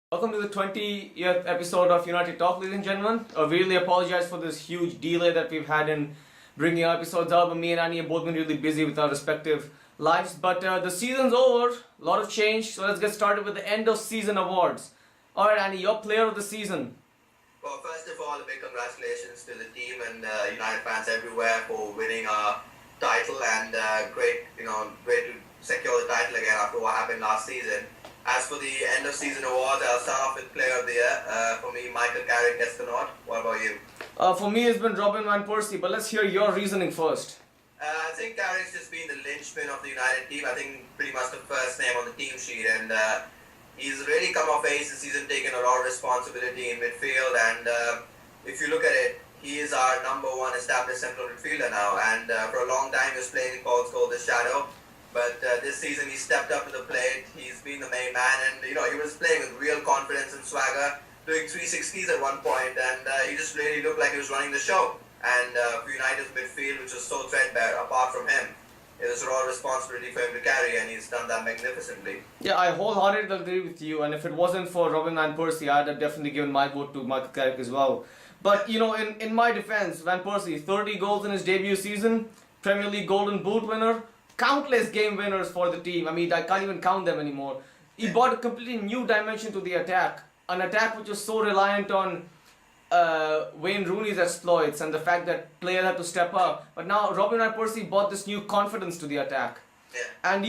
Welcome to the 20th episode of United Talk, ladies and gentlemen. We really apologize for this huge delay that we've had in bringing our episodes out, but me and Annie have both been really busy with our respective lives. But the season's over, a lot of change, so let's get started with the end of season awards. Alright, Annie, your player of the season. Well, first of all, a big congratulations to the team and United fans everywhere for winning our title and great to secure the title again after what happened last season. As for the end of season awards, I'll start off with Player of the Year. For me, Michael Carrick gets the nod. What about you? For me, it's been Robin Van Persie, but let's hear your reasoning first. I think Carrick's just been the linchpin of the United team. I think pretty much the first name on the team sheet, and he's really come of age this season, taken a lot of responsibility in midfield. And if you look at it, he is our number one established central midfielder now. And for a long time, he was playing in Paul Scholes' shadow. But this season, he stepped up to the plate. He's been the main man, and he was playing with real confidence and swagger, doing 360s at one point, and he just really looked like he was running the show. And for United's midfield, which was so threadbare, apart from him, it was a raw responsibility for him to carry, and he's done that magnificently. Yeah, I wholeheartedly agree with you, and if it wasn't for Robin Van Persie, I'd have definitely given my vote to Michael Carrick as well. But, in my defense, Van Persie, 30 goals in his debut season, Premier League Golden Boot winner, countless game winners for the team. I mean, I can't even count them anymore. He brought a completely new dimension to the attack. An attack which was so reliant on Wayne Rooney's exploits and the fact that players had to step up. But now Robin Van Persie brought this new confidence to the attack. And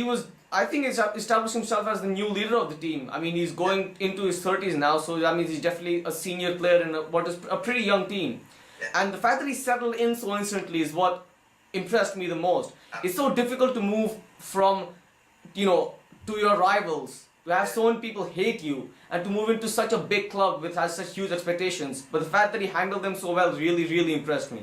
I think he's established himself as the new leader of the team. I mean, he's going into his 30s now, so that means he's definitely a senior player in what is a pretty young team. And the fact that he settled in so instantly is what impressed me the most. It's so difficult to move from, to your rivals, to have so many people hate you, and to move into such a big club which has such huge expectations. But the fact that he handled them so well really, really impressed me.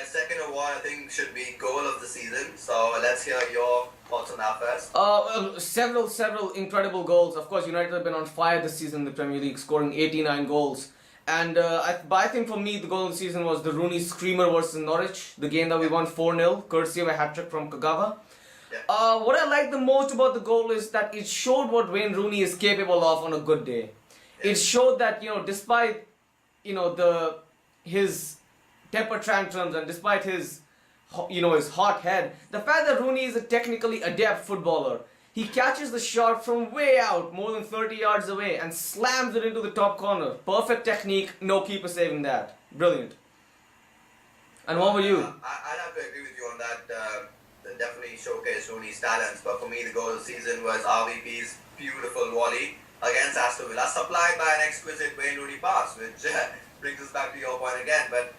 Second award, I think, should be Goal of the Season. So let's hear your thoughts on that first. Several incredible goals. Of course, United have been on fire this season in the Premier League, scoring 89 goals. And I think for me, the goal of the season was the Rooney Screamer versus Norwich, the game that we won 4-0, courtesy of a hat-trick from Kagawa. What I like the most about the goal is that it showed what Wayne Rooney is capable of on a good day. It showed that, despite, his temper tantrums and despite his, his hot head, the fact that Rooney is a technically adept footballer, he catches the shot from way out, more than 30 yards away, and slams it into the top corner. Perfect technique, no keeper saving that. Brilliant. And what about you? I'd have to agree with you on that. Definitely showcased Rooney's talents, but for me, the goal of the season was RVP's beautiful volley against Aston Villa, supplied by an exquisite Wayne Rooney pass, which brings us back to your point again. But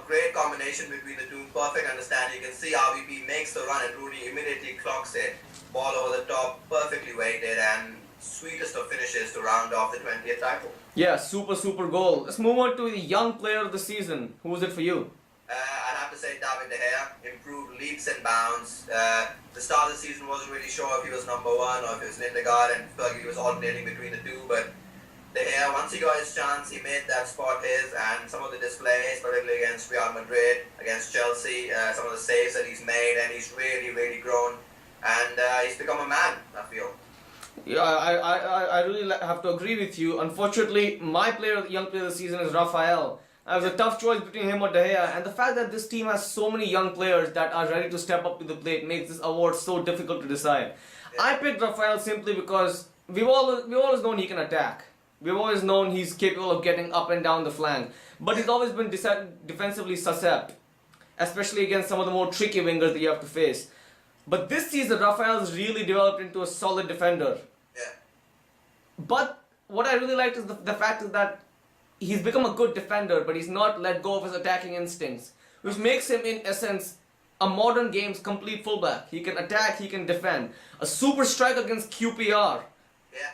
great combination between the two, perfect understanding. You can see RVP makes the run, and Rooney immediately clocks it. Ball over the top, perfectly weighted, and sweetest of finishes to round off the 20th title. Yeah, super goal. Let's move on to the young player of the season. Who was it for you? I'd have to say David De Gea. Improved leaps and bounds. The start of the season wasn't really sure if he was number one or if it was Lindegaard, and Fergie was alternating between the two. But De Gea, once he got his chance, he made that spot his, and some of the displays, particularly against Real Madrid, against Chelsea, some of the saves that he's made, and he's really grown. And he's become a man, I feel. Yeah, I really have to agree with you. Unfortunately, my young player of the season is Rafael. It was a tough choice between him or De Gea, and the fact that this team has so many young players that are ready to step up to the plate makes this award so difficult to decide. I picked Rafael simply because we've always known he can attack. We've always known he's capable of getting up and down the flank, but he's always been defensively suspect, especially against some of the more tricky wingers that you have to face. But this season, Rafael has really developed into a solid defender. But what I really liked is the fact is that he's become a good defender, but he's not let go of his attacking instincts, which makes him, in essence, a modern game's complete fullback. He can attack, he can defend. A super strike against QPR.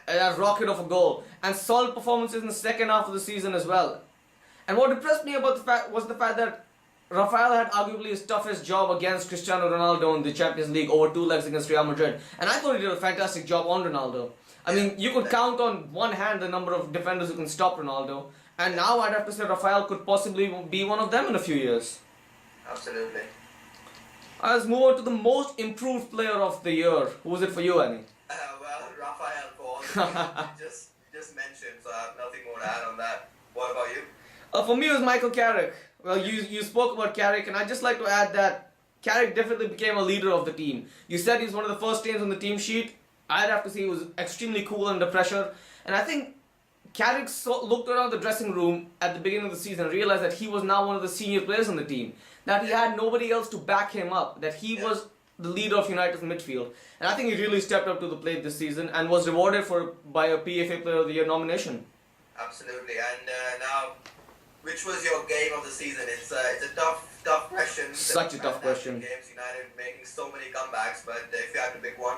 A rocket of a goal. And solid performances in the second half of the season as well. And what impressed me about the fact that Rafael had arguably his toughest job against Cristiano Ronaldo in the Champions League over 2 legs against Real Madrid. And I thought he did a fantastic job on Ronaldo. I mean, you could count on one hand the number of defenders who can stop Ronaldo. And now I'd have to say Rafael could possibly be one of them in a few years. Absolutely. Let's move on to the most improved player of the year. Who was it for you, Annie? Well, Rafael Paul. just mentioned, so I have nothing more to add on that. What about you? For me, it was Michael Carrick. Well, you spoke about Carrick, and I'd just like to add that Carrick definitely became a leader of the team. You said he's one of the first names on the team sheet. I'd have to say he was extremely cool under pressure, and I think Carrick looked around the dressing room at the beginning of the season and realized that he was now one of the senior players on the team. That he had nobody else to back him up. That he was the leader of United's midfield. And I think he really stepped up to the plate this season and was rewarded by a PFA Player of the Year nomination. Absolutely. And now, which was your game of the season? It's a tough question. Such a tough question. Games, United making so many comebacks, but if you had to pick one.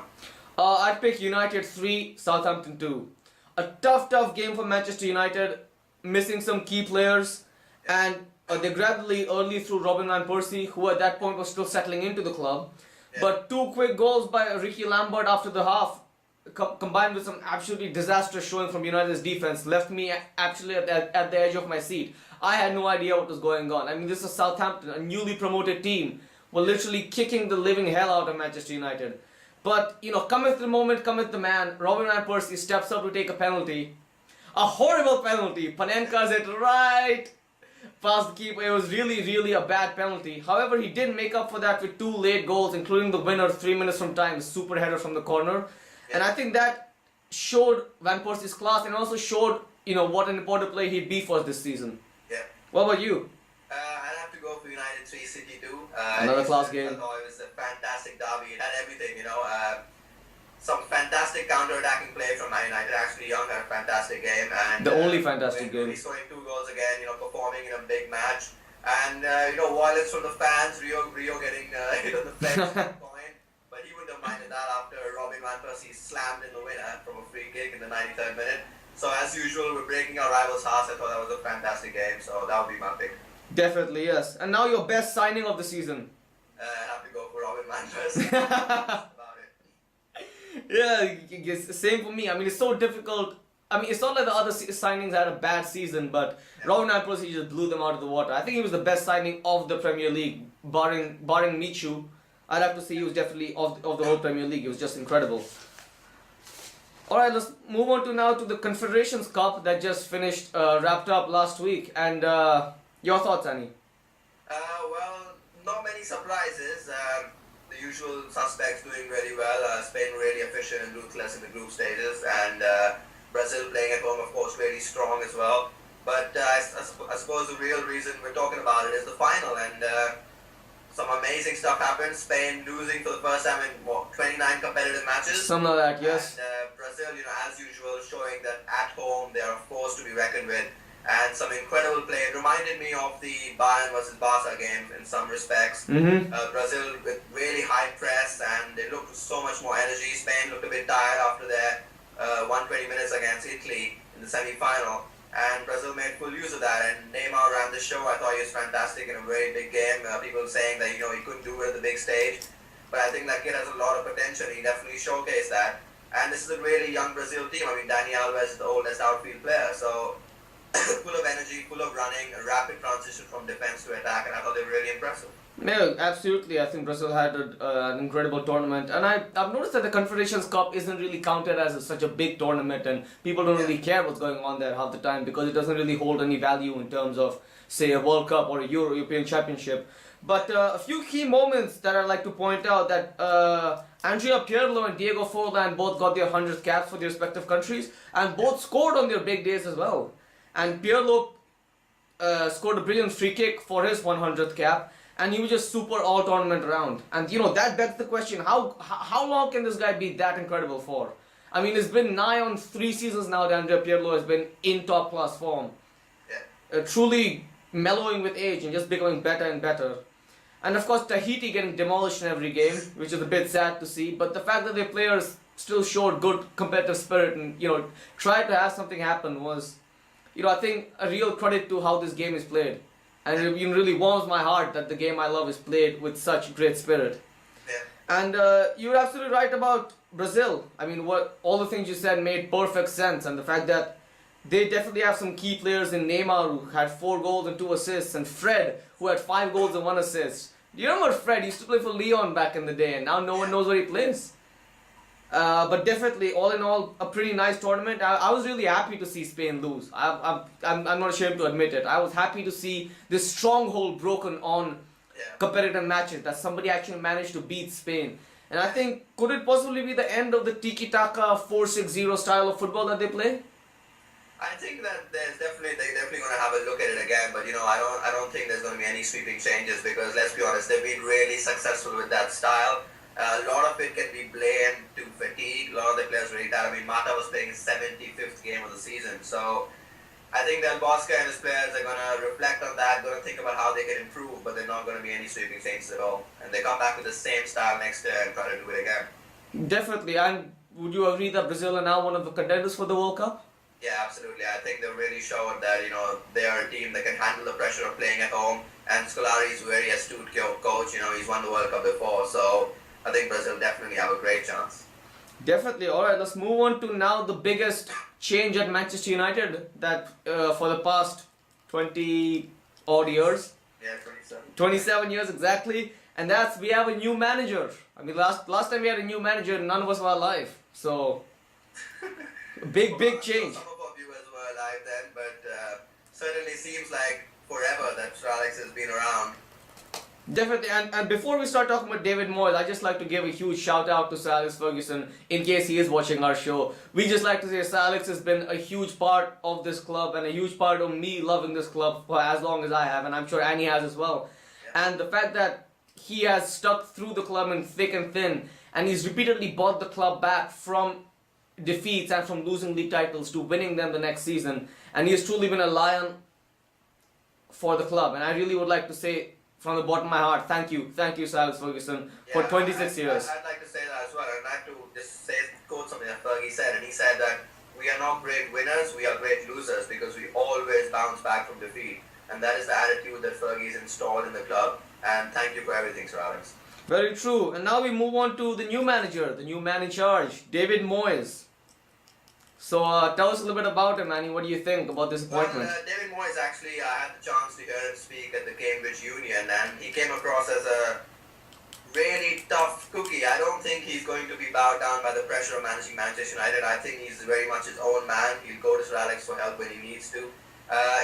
I'd pick United 3, Southampton 2. A tough game for Manchester United, missing some key players, and they grabbed the lead early through Robin van Persie, who at that point was still settling into the club. But 2 quick goals by Ricky Lambert after the half, combined with some absolutely disastrous showing from United's defense, left me actually at the edge of my seat. I had no idea what was going on. I mean, this is Southampton, a newly promoted team, were literally kicking the living hell out of Manchester United. But, cometh the moment, cometh the man. Robin van Persie steps up to take a penalty. A horrible penalty. Panenka's it right past the keeper. It was really a bad penalty. However, he did make up for that with 2 late goals, including the winner 3 minutes from time, a super header from the corner. And I think that showed Van Persie's class and also showed, what an important player he'd be for us this season. Yeah. What about you? I'd have to go for United 3, City 2. Another class game. It was a fantastic derby. It had everything, some fantastic counter-attacking play from Man United. Actually, Young had a fantastic game. And the only fantastic game. He's scoring 2 goals again, performing in a big match. And, violence from the fans, Rio getting hit on the fence at one point. But he wouldn't have minded that after Robin van Persie slammed in the winner from a free kick in the 93rd minute. So, as usual, we're breaking our rivals' hearts. I thought that was a fantastic game. So, that would be my pick. Definitely, yes. And now your best signing of the season. I have to go for Robin van Persie. Yeah, same for me. I mean, it's so difficult. I mean, it's not like the other signings had a bad season, but Robin van Persie just blew them out of the water. I think he was the best signing of the Premier League, barring Michu. I'd have to say he was definitely of the whole Premier League. He was just incredible. Alright, let's move on to the Confederations Cup that just finished, wrapped up last week. And your thoughts, Annie? Well, not many surprises. The usual suspects doing really well. Spain really efficient and ruthless in the group stages, and Brazil playing at home, of course, really strong as well. But I suppose the real reason we're talking about it is the final, and some amazing stuff happened. Spain losing for the first time in 29 competitive matches. Some of that, yes. And Brazil, as usual, showing that at home they are a force to be reckoned with. And some incredible play. It reminded me of the Bayern versus Barca game in some respects. Brazil with really high press, and they looked with so much more energy. Spain looked a bit tired after their 120 minutes against Italy in the semi-final. And Brazil made full use of that. And Neymar ran the show. I thought he was fantastic in a very big game. People saying that, he couldn't do it at the big stage. But I think that kid has a lot of potential. He definitely showcased that. And this is a really young Brazil team. I mean, Dani Alves is the oldest outfield player. So full of energy, full of running, a rapid transition from defense to attack, and I thought they were really impressive. No, absolutely. I think Brazil had an incredible tournament, and I've noticed that the Confederations Cup isn't really counted as such a big tournament, and people don't really care what's going on there half the time because it doesn't really hold any value in terms of, say, a World Cup or a European Championship. But a few key moments that I'd like to point out that Andrea Pirlo and Diego Forlan both got their 100th caps for their respective countries, and both scored on their big days as well. And Pirlo scored a brilliant free kick for his 100th cap, and he was just super all tournament round. And that begs the question: how long can this guy be that incredible for? I mean, it's been nigh on 3 seasons now that Andrea Pirlo has been in top class form, truly mellowing with age and just becoming better and better. And of course, Tahiti getting demolished in every game, which is a bit sad to see. But the fact that their players still showed good competitive spirit and tried to have something happen was, I think a real credit to how this game is played. And it really warms my heart that the game I love is played with such great spirit. And you're absolutely right about Brazil. I mean, all the things you said made perfect sense. And the fact that they definitely have some key players in Neymar, who had 4 goals and 2 assists, and Fred, who had 5 goals and 1 assist. Do you remember Fred? He used to play for Lyon back in the day, and now no one knows where he plays. But definitely, all in all, a pretty nice tournament. I was really happy to see Spain lose. I'm not ashamed to admit it. I was happy to see this stronghold broken on Yeah. competitive matches, that somebody actually managed to beat Spain. And I think, could it possibly be the end of the tiki-taka 4-6-0 style of football that they play? I think that they're definitely going to have a look at it again, but I don't think there's going to be any sweeping changes because let's be honest, they've been really successful with that style. A lot of it can be blamed to fatigue. A lot of the players really tired. I mean, Mata was playing his 75th game of the season, so I think Del Bosque and his players are going to reflect on that, going to think about how they can improve, but there's not going to be any sweeping changes at all. And they come back with the same style next year and try to do it again. Definitely. And would you agree that Brazil are now one of the contenders for the World Cup? Yeah, absolutely. I think they've really shown that, they are a team that can handle the pressure of playing at home. And Scolari is a very astute coach. He's won the World Cup before. So I think Brazil definitely have a great chance. Definitely. All right, let's move on to now the biggest change at Manchester United that for the past 20 odd years. Yeah, 27. 27 years exactly. And that's, we have a new manager. I mean, last time we had a new manager, none of us were alive. So, big change. Some of our viewers were alive then, but certainly seems like forever that Sir Alex has been around. Definitely, and before we start talking about David Moyes, I just like to give a huge shout out to Sir Alex Ferguson in case he is watching our show. We just like to say Sir Alex has been a huge part of this club and a huge part of me loving this club for as long as I have, and I'm sure Annie has as well. Yeah. And the fact that he has stuck through the club in thick and thin, and he's repeatedly brought the club back from defeats and from losing league titles to winning them the next season, and he has truly been a lion for the club. And I really would like to say from the bottom of my heart, thank you, Sir Alex Ferguson, for 26 years. I'd like to say that as well. I'd like to just quote something that Fergie said, and he said that we are not great winners, we are great losers because we always bounce back from defeat. And that is the attitude that Fergie has installed in the club. And thank you for everything, Sir Alex. Very true. And now we move on to the new manager, the new man in charge, David Moyes. So tell us a little bit about him, Annie. What do you think about this appointment? Well, David Moyes actually, I had the chance to hear him speak at the Cambridge Union, and he came across as a really tough cookie. I don't think he's going to be bowed down by the pressure of managing Manchester United. I think he's very much his own man. He'll go to Sir Alex for help when he needs to.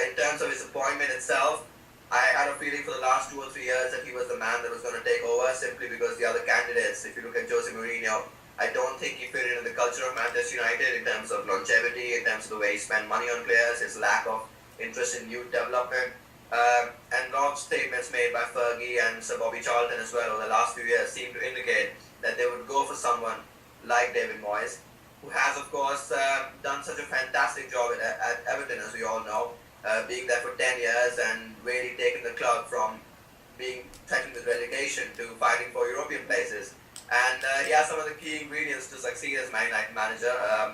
In terms of his appointment itself, I had a feeling for the last 2 or 3 years that he was the man that was going to take over simply because the other candidates, if you look at Jose Mourinho, I don't think he fit into the culture of Manchester United in terms of longevity, in terms of the way he spent money on players, his lack of interest in youth development. And a lot of statements made by Fergie and Sir Bobby Charlton as well over the last few years seem to indicate that they would go for someone like David Moyes, who has, of course, done such a fantastic job at Everton, as we all know, being there for 10 years and really taking the club from being threatened with relegation to fighting for European places. And he has some of the key ingredients to succeed as Man United manager.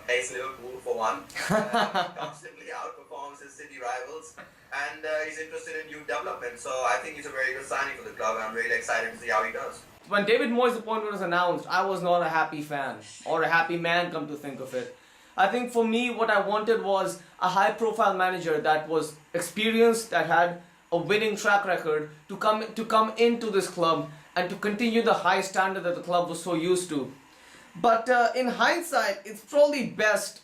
Hates Liverpool for one, constantly outperforms his city rivals, and he's interested in youth development. So I think he's a very good signing for the club, and I'm really excited to see how he does. When David Moyes' appointment was announced, I was not a happy fan, or a happy man, come to think of it. I think for me, what I wanted was a high-profile manager that was experienced, that had a winning track record, to come into this club and to continue the high standard that the club was so used to. But in hindsight, it's probably best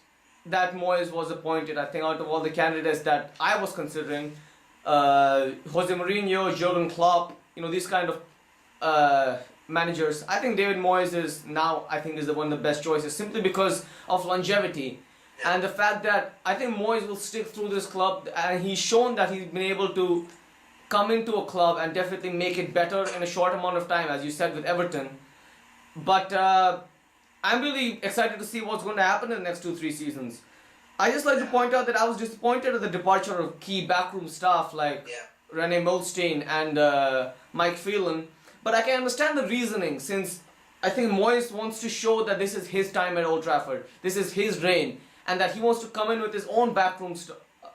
that Moyes was appointed. I think out of all the candidates that I was considering, Jose Mourinho, Jurgen Klopp, these kind of managers, I think David Moyes is now, is the one of the best choices, simply because of longevity. And the fact that I think Moyes will stick through this club, and he's shown that he's been able to come into a club and definitely make it better in a short amount of time, as you said with Everton. But I'm really excited to see what's going to happen in the next 2-3 seasons. I just like to point out that I was disappointed at the departure of key backroom staff like Rene Mulstein and Mike Phelan. But I can understand the reasoning, since I think Moyes wants to show that this is his time at Old Trafford, this is his reign, and that he wants to come in with his own backroom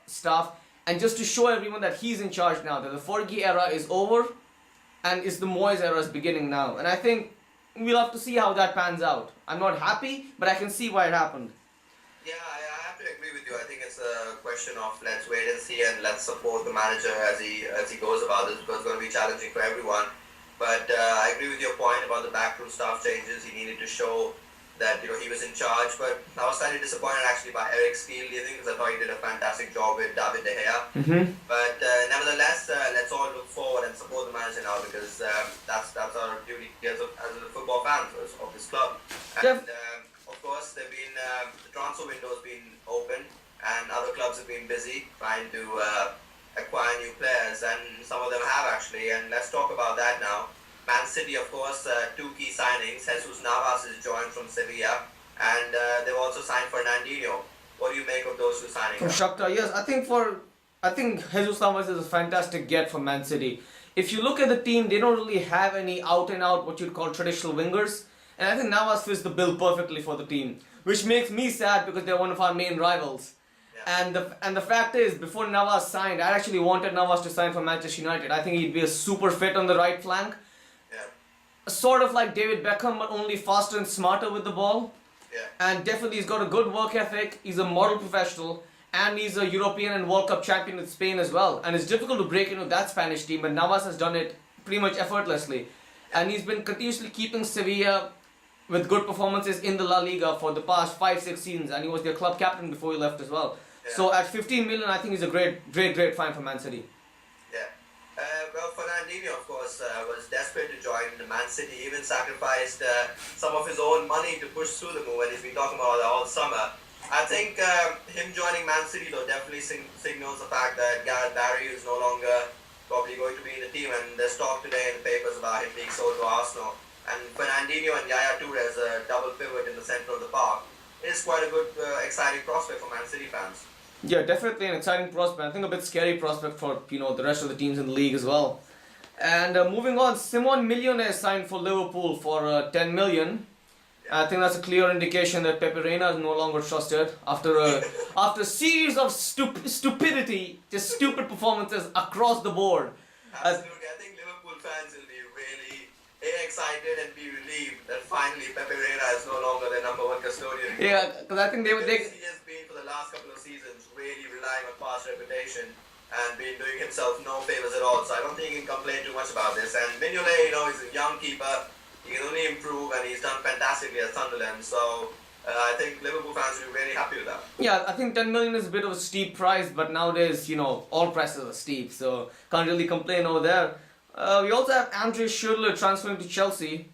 staff, and just to show everyone that he's in charge now, that the Fergie era is over and it's the Moyes era is beginning now. And I think we'll have to see how that pans out. I'm not happy, but I can see why it happened. Yeah, I have to agree with you. I think it's a question of let's wait and see, and let's support the manager as he goes about this, because it's going to be challenging for everyone. But I agree with your point about the backroom staff changes. He needed to show that he was in charge. But I was slightly disappointed actually by Eric Steele leaving, because I thought he did a fantastic job with David De Gea. But nevertheless, let's all look forward and support the manager now, because that's our duty as a football fans of this club. And of course, the transfer window has been open, and other clubs have been busy trying to acquire new players, and some of them have actually. And let's talk about that now. Man City, of course, two key signings. Jesus Navas is joined from Sevilla, and they've also signed Fernandinho. What do you make of those two signings? From Shakhtar, yes. I think Jesus Navas is a fantastic get for Man City. If you look at the team, they don't really have any out and out what you'd call traditional wingers, and I think Navas fits the bill perfectly for the team, which makes me sad because they're one of our main rivals. Yeah. And the fact is, before Navas signed, I actually wanted Navas to sign for Manchester United. I think he'd be a super fit on the right flank. Sort of like David Beckham, but only faster and smarter with the ball. Yeah. And definitely he's got a good work ethic, he's a model professional, and he's a European and World Cup champion with Spain as well. And it's difficult to break into that Spanish team, but Navas has done it pretty much effortlessly. And he's been continuously keeping Sevilla with good performances in the La Liga for the past 5-6 seasons, and he was their club captain before he left as well. Yeah. So at 15 million, I think he's a great find for Man City. Well, Fernandinho, of course, was desperate to join the Man City. He even sacrificed some of his own money to push through the move, and he's been talking about it all summer. I think him joining Man City, though, definitely signals the fact that Gareth Barry is no longer probably going to be in the team, and there's talk today in the papers about him being sold to Arsenal. And Fernandinho and Yaya Toure as a double pivot in the centre of the park is quite a good, exciting prospect for Man City fans. Yeah, definitely an exciting prospect. I think a bit scary prospect for the rest of the teams in the league as well. And moving on, Simon Mignolet signed for Liverpool for 10 million. Yeah. I think that's a clear indication that Pepe Reina is no longer trusted after a series of stupidity, just stupid performances across the board. Absolutely, I think Liverpool fans will be really excited and be relieved that finally Pepe Reina is no longer the number one custodian. Yeah, because I think he has been for the last couple of seasons really relying on past reputation and been doing himself no favors at all. So I don't think he can complain too much about this. And Mignolet, is a young keeper. He can only improve, and he's done fantastically at Sunderland. So I think Liverpool fans will be really happy with that. Yeah, I think 10 million is a bit of a steep price, but nowadays, all prices are steep, so can't really complain over there. We also have Andre Schürrle transferring to Chelsea.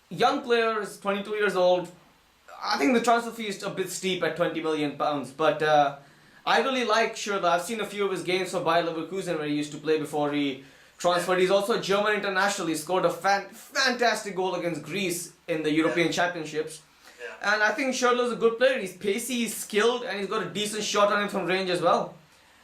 Young player, is 22 years old. I think the transfer fee is a bit steep at £20 million, but I really like Schürrle. I've seen a few of his games for Bayer Leverkusen where he used to play before he transferred. He's also a German international. He scored a fantastic goal against Greece in the European Championships. Yeah. And I think Schürrle is a good player. He's pacey, he's skilled, and he's got a decent shot on him from range as well.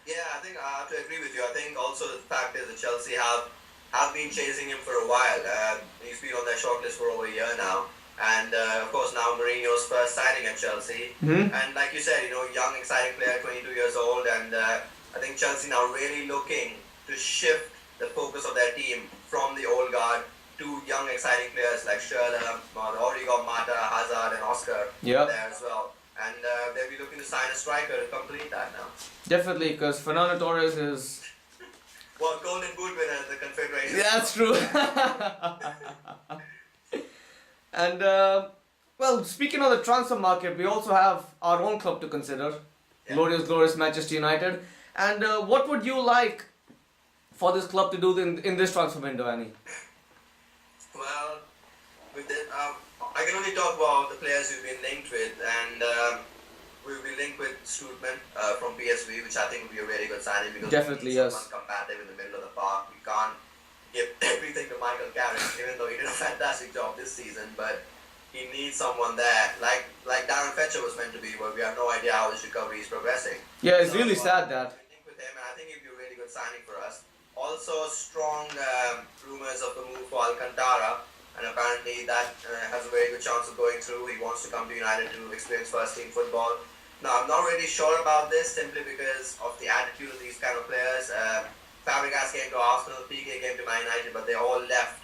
Yeah, I think I have to agree with you. I think also the fact is that Chelsea have been chasing him for a while. He's been on their shortlist for over a year now. And of course now Mourinho's first signing at Chelsea. Mm-hmm. And like you said, young exciting player, 22 years old, and I think Chelsea now really looking to shift the focus of their team from the old guard to young exciting players like Schürrle. They already got Mata, Hazard and Oscar there as well. And they'll be looking to sign a striker to complete that now. Definitely, because Fernando Torres is... Well, Golden Boot winner in the Confederation. Yeah, that's true. And, speaking of the transfer market, we also have our own club to consider. Yeah. Glorious Manchester United. And what would you like for this club to do in this transfer window, Annie? Well, with this, I can only talk about the players we've been linked with, and we'll be linked with Strootman from PSV, which I think will be a really good signing because definitely, we need someone combative in the middle of the park. We can't give everything to Michael Carrick, even though he did a fantastic job this season, but he needs someone there, like Darren Fletcher was meant to be, but we have no idea how his recovery is progressing. Yeah, it's really sad that. We link with him, and I think he'll be a really good signing for us. Also, strong rumours of the move for Alcantara, and apparently that has a very good chance of going through. He wants to come to United to experience first-team football. Now, I'm not really sure about this simply because of the attitude of these kind of players. Fabregas came to Arsenal, Piqué came to Man United, but they all left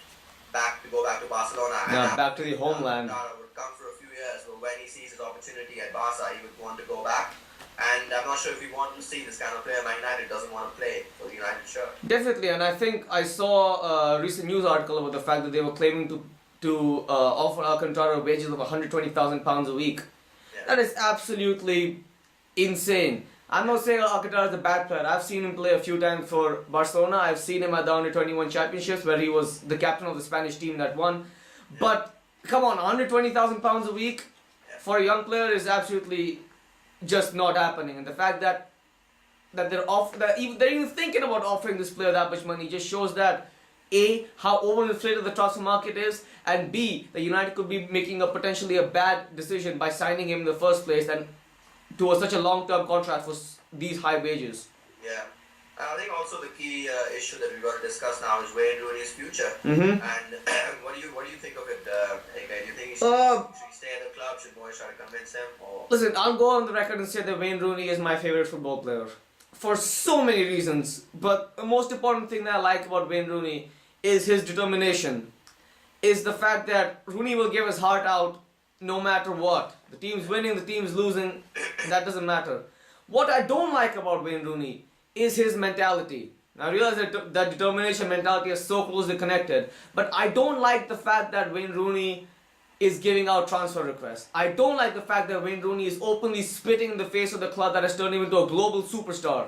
to go back to Barcelona. Yeah, back to the homeland. Alcantara would come for a few years, but when he sees his opportunity at Barca, he would want to go back. And I'm not sure if we want to see this kind of player. Man United doesn't want to play for the United shirt. Definitely, and I think I saw a recent news article about the fact that they were claiming to to offer Alcantara wages of £120,000 a week. Yeah. That is absolutely insane. I'm not saying Alcantara is a bad player. I've seen him play a few times for Barcelona. I've seen him at the Under-21 championships where he was the captain of the Spanish team that won. But come on, £120,000 a week for a young player is absolutely just not happening. And the fact that they're even thinking about offering this player that much money just shows that A, how overinflated the transfer market is, and B, that United could be making potentially a bad decision by signing him in the first place and to such a long-term contract for these high wages. Yeah. And I think also the key issue that we've got to discuss now is Wayne Rooney's future. Mm-hmm. And what do you think of it, AK? Do you think he should stay at the club? Should Moyes try to convince him? Or? Listen, I'll go on the record and say that Wayne Rooney is my favorite football player. For so many reasons. But the most important thing that I like about Wayne Rooney is his determination. Is the fact that Rooney will give his heart out no matter what. The team's winning, the team's losing, that doesn't matter. What I don't like about Wayne Rooney is his mentality. Now I realize that determination mentality is so closely connected, but I don't like the fact that Wayne Rooney is giving out transfer requests. I don't like the fact that Wayne Rooney is openly spitting in the face of the club that has turned him into a global superstar.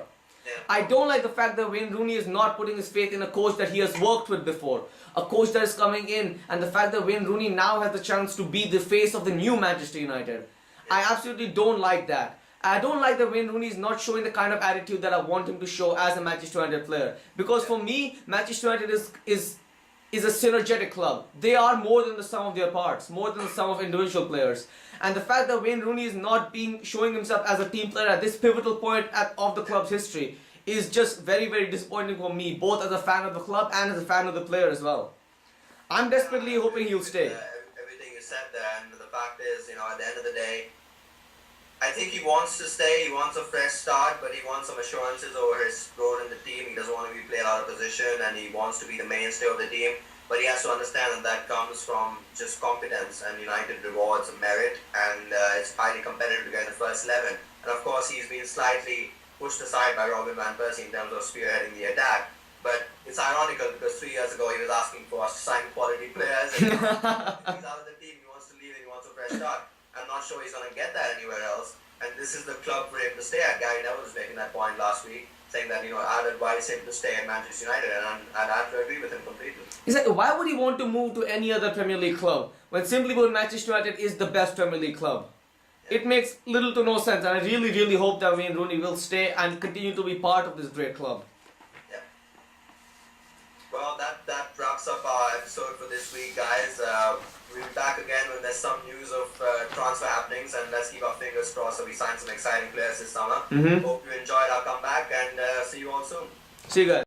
I don't like the fact that Wayne Rooney is not putting his faith in a coach that he has worked with before. A coach that is coming in, and the fact that Wayne Rooney now has the chance to be the face of the new Manchester United. I absolutely don't like that. I don't like that Wayne Rooney is not showing the kind of attitude that I want him to show as a Manchester United player. Because for me, Manchester United is a synergetic club. They are more than the sum of their parts, more than the sum of individual players. And the fact that Wayne Rooney is not showing himself as a team player at this pivotal point of the club's history is just very, very disappointing for me, both as a fan of the club and as a fan of the player as well. I'm desperately hoping he'll stay. Everything you said there, and the fact is, at the end of the day, I think he wants to stay, he wants a fresh start, but he wants some assurances over his role in the team. He doesn't want to be played out of position, and he wants to be the mainstay of the team. But he has to understand that comes from just competence, and United rewards merit, and it's highly competitive to get in the first 11. And of course, he's been slightly pushed aside by Robin Van Persie in terms of spearheading the attack. But it's ironical because 3 years ago he was asking for us to sign quality players, and he's out of the team, he wants to leave and he wants a fresh start. I'm not sure he's going to get that anywhere else, and this is the club for him to stay at. Gary Neville was making that point last week, saying that I'd advise him to stay at Manchester United, and I'd have to agree with him completely. Exactly. Why would he want to move to any other Premier League club when simply put Manchester United is the best Premier League club? It makes little to no sense, and I really, really hope that Wayne Rooney will stay and continue to be part of this great club. Yeah. Well, that wraps up our episode for this week, guys. We'll be back again when there's some news of transfer happenings, and let's keep our fingers crossed that we sign some exciting players this summer. Mm-hmm. Hope you enjoyed our comeback, and see you all soon. See you guys.